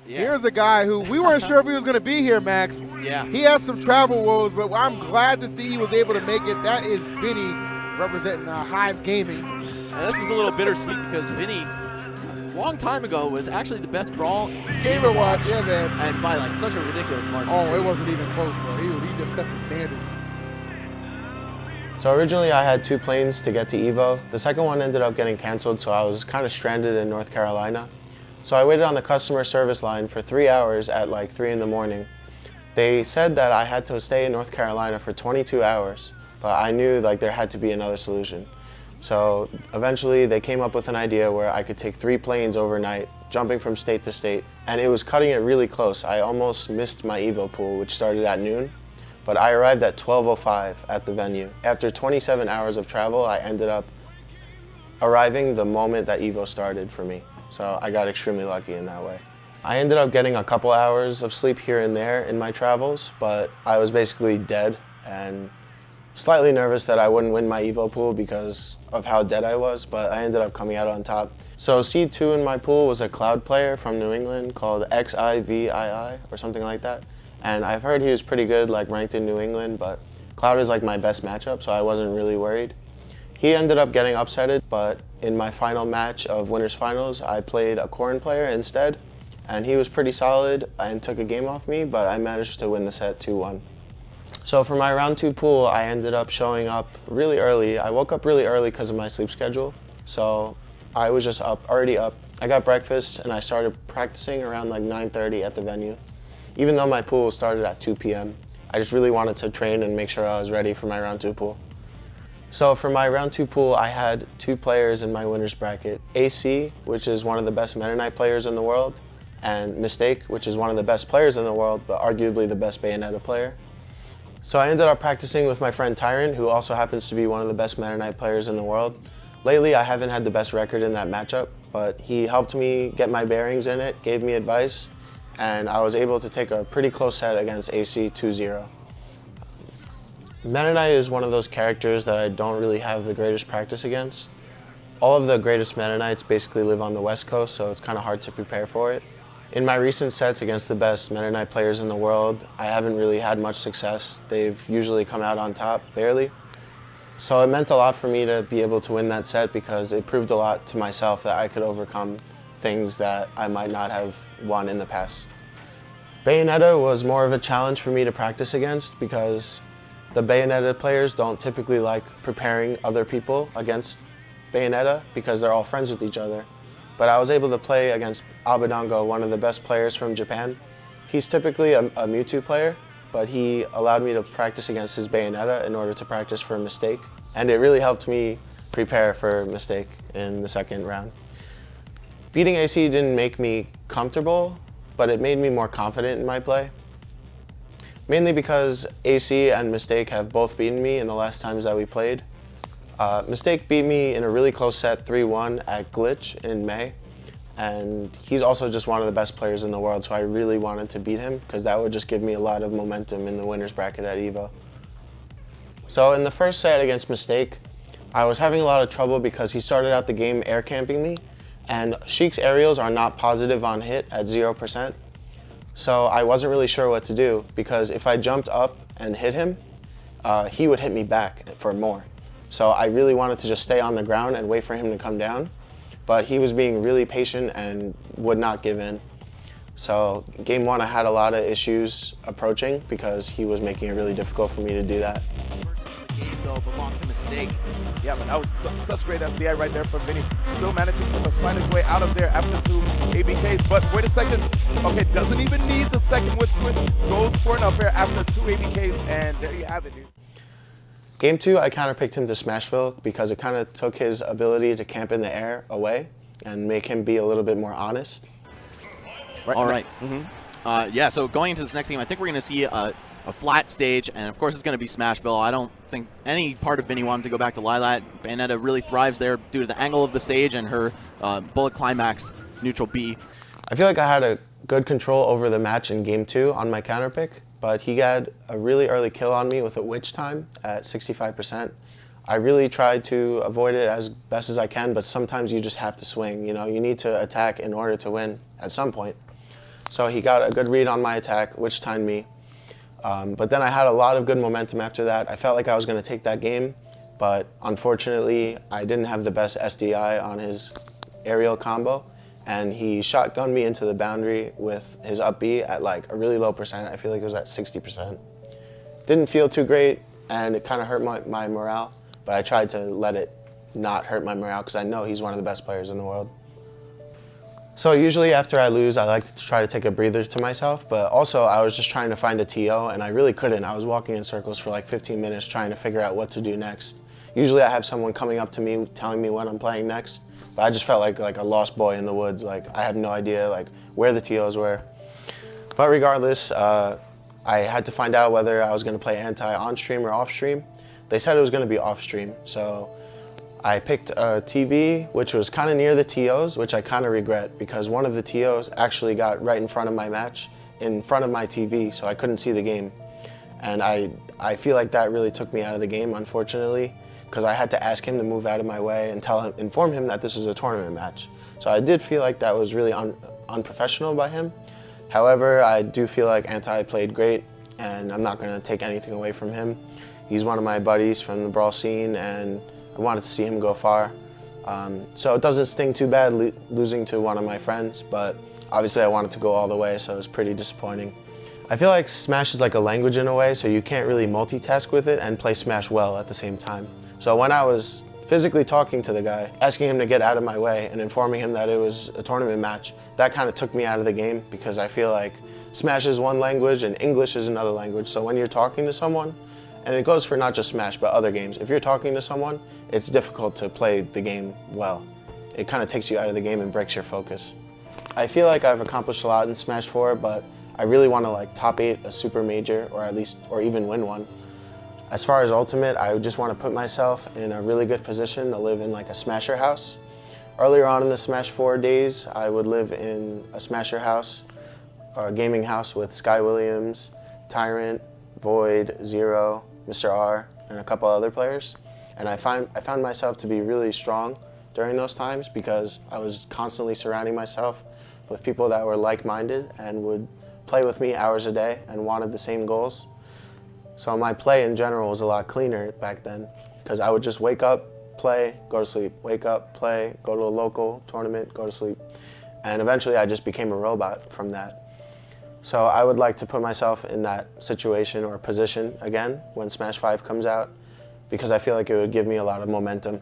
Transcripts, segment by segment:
Yeah. Here's a guy who we weren't sure if he was going to be here, Max. Yeah. He has some travel woes, but I'm glad to see he was able to make it. That is Vinnie representing HIVE Gaming. And this is a little bittersweet because Vinnie, a long time ago, was actually the best Brawl Gamer Watch, yeah, man. And by like such a ridiculous margin. Oh, it wasn't even close, bro. He just set the standard. So originally I had 2 planes to get to EVO. The second one ended up getting canceled, so I was kind of stranded in North Carolina. So I waited on the customer service line for 3 hours at like 3 in the morning. They said that I had to stay in North Carolina for 22 hours, but I knew like there had to be another solution. So eventually they came up with an idea where I could take 3 planes overnight, jumping from state to state, and it was cutting it really close. I almost missed my EVO pool, which started at noon. But I arrived at 12:05 at the venue. After 27 hours of travel, I ended up arriving the moment that EVO started for me. So I got extremely lucky in that way. I ended up getting a couple hours of sleep here and there in my travels, but I was basically dead and slightly nervous that I wouldn't win my EVO pool because of how dead I was, but I ended up coming out on top. So seed 2 in my pool was a Cloud player from New England called XIVII or something like that. And I've heard he was pretty good, like ranked in New England, but Cloud is like my best matchup, so I wasn't really worried. He ended up getting upsetted, but in my final match of Winners Finals, I played a Corrin player instead, and he was pretty solid and took a game off me, but I managed to win the set 2-1. So for my round 2 pool, I ended up showing up really early. I woke up really early because of my sleep schedule, so I was just already up. I got breakfast and I started practicing around like 9:30 at the venue. Even though my pool started at 2 p.m., I just really wanted to train and make sure I was ready for my round 2 pool. So for my round 2 pool, I had 2 players in my winners bracket. AC, which is one of the best Meta Knight players in the world, and Mistake, which is one of the best players in the world, but arguably the best Bayonetta player. So I ended up practicing with my friend Tyrant, who also happens to be one of the best Meta Knight players in the world. Lately, I haven't had the best record in that matchup, but he helped me get my bearings in it, gave me advice, and I was able to take a pretty close set against AC 2-0. Meta Knight is one of those characters that I don't really have the greatest practice against. All of the greatest Meta Knights basically live on the West Coast, so it's kind of hard to prepare for it. In my recent sets against the best Meta Knight players in the world, I haven't really had much success. They've usually come out on top, barely. So it meant a lot for me to be able to win that set because it proved a lot to myself that I could overcome things that I might not have won in the past. Bayonetta was more of a challenge for me to practice against because the Bayonetta players don't typically like preparing other people against Bayonetta because they're all friends with each other. But I was able to play against Abadongo, one of the best players from Japan. He's typically a Mewtwo player, but he allowed me to practice against his Bayonetta in order to practice for Mistake. And it really helped me prepare for Mistake in the second round. Beating AC didn't make me comfortable, but it made me more confident in my play. Mainly because AC and Mistake have both beaten me in the last times that we played. Mistake beat me in a really close set 3-1 at Glitch in May, and he's also just one of the best players in the world, so I really wanted to beat him because that would just give me a lot of momentum in the winners bracket at EVO. So in the first set against Mistake, I was having a lot of trouble because he started out the game air camping me, and Sheik's aerials are not positive on hit at 0%. So I wasn't really sure what to do because if I jumped up and hit him, he would hit me back for more. So I really wanted to just stay on the ground and wait for him to come down, but he was being really patient and would not give in. So game 1, I had a lot of issues approaching because he was making it really difficult for me to do that. Game though belonged to Mistake. Yeah, but that was such great MCI right there from Vinnie. Still managing to find his way out of there after 2 ABKs. But wait a second. Okay, doesn't even need the second with twist. Goes for an up air after 2 ABKs, and there you have it, dude. Game 2, I counterpicked him to Smashville because it kind of took his ability to camp in the air away and make him be a little bit more honest. Right. All right. Yeah, so going into this next game, I think we're going to see a flat stage, and of course it's going to be Smashville. I don't think any part of Vinnie wanted to go back to Lilat. Bayonetta really thrives there due to the angle of the stage and her bullet climax neutral B. I feel like I had a good control over the match in Game 2 on my counterpick, but he had a really early kill on me with a witch time at 65%. I really tried to avoid it as best as I can, but sometimes you just have to swing. You know, you need to attack in order to win at some point. So he got a good read on my attack, which timed me. But then I had a lot of good momentum after that. I felt like I was going to take that game, but unfortunately, I didn't have the best SDI on his aerial combo, and he shotgunned me into the boundary with his up B at like a really low percent. I feel like it was at 60%. Didn't feel too great, and it kind of hurt my morale, but I tried to let it not hurt my morale because I know he's one of the best players in the world. So usually after I lose, I like to try to take a breather to myself, but also I was just trying to find a TO, and I really couldn't. I was walking in circles for like 15 minutes trying to figure out what to do next. Usually I have someone coming up to me telling me what I'm playing next, but I just felt like a lost boy in the woods. Like I had no idea like where the TOs were. But regardless, I had to find out whether I was going to play anti on stream or off stream. They said it was going to be off stream, so I picked a TV, which was kind of near the TOs, which I kind of regret because one of the TOs actually got right in front of my match, in front of my TV, so I couldn't see the game. And I feel like that really took me out of the game, unfortunately, because I had to ask him to move out of my way and inform him that this was a tournament match. So I did feel like that was really unprofessional by him. However, I do feel like Anti played great, and I'm not going to take anything away from him. He's one of my buddies from the brawl scene, and I wanted to see him go far. So it doesn't sting too bad losing to one of my friends, but obviously I wanted to go all the way, so it was pretty disappointing. I feel like Smash is like a language in a way, so you can't really multitask with it and play Smash well at the same time. So when I was physically talking to the guy, asking him to get out of my way and informing him that it was a tournament match, that kind of took me out of the game because I feel like Smash is one language and English is another language. So when you're talking to someone, and it goes for not just Smash, but other games. If you're talking to someone, it's difficult to play the game well. It kind of takes you out of the game and breaks your focus. I feel like I've accomplished a lot in Smash 4, but I really want to like top 8 a super major, or even win one. As far as Ultimate, I just want to put myself in a really good position to live in like a Smasher house. Earlier on in the Smash 4 days, I would live in a Smasher house, or a gaming house with Sky Williams, Tyrant, Void, Zero, Mr. R, and a couple other players. And I found myself to be really strong during those times because I was constantly surrounding myself with people that were like-minded and would play with me hours a day and wanted the same goals. So my play in general was a lot cleaner back then because I would just wake up, play, go to sleep, wake up, play, go to a local tournament, go to sleep. And eventually I just became a robot from that. So I would like to put myself in that situation or position again when Smash 5 comes out because I feel like it would give me a lot of momentum.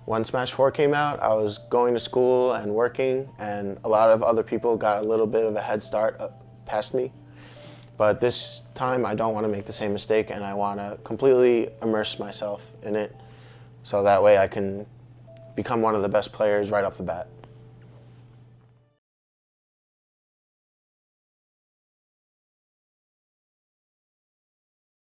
When Smash 4 came out, I was going to school and working, and a lot of other people got a little bit of a head start past me. But this time I don't want to make the same mistake, and I want to completely immerse myself in it so that way I can become one of the best players right off the bat.